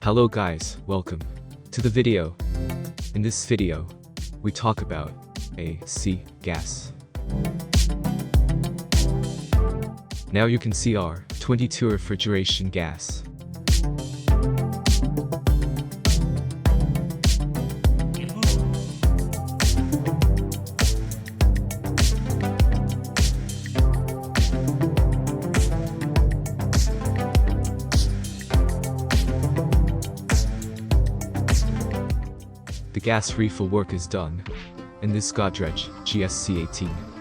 Hello guys, welcome to the video. In this video, we talk about AC gas. Now you can see r22 refrigeration gas. The gas refill work is done in this godrej GSC18.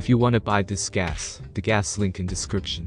If you want to buy this gas, the gas link in description.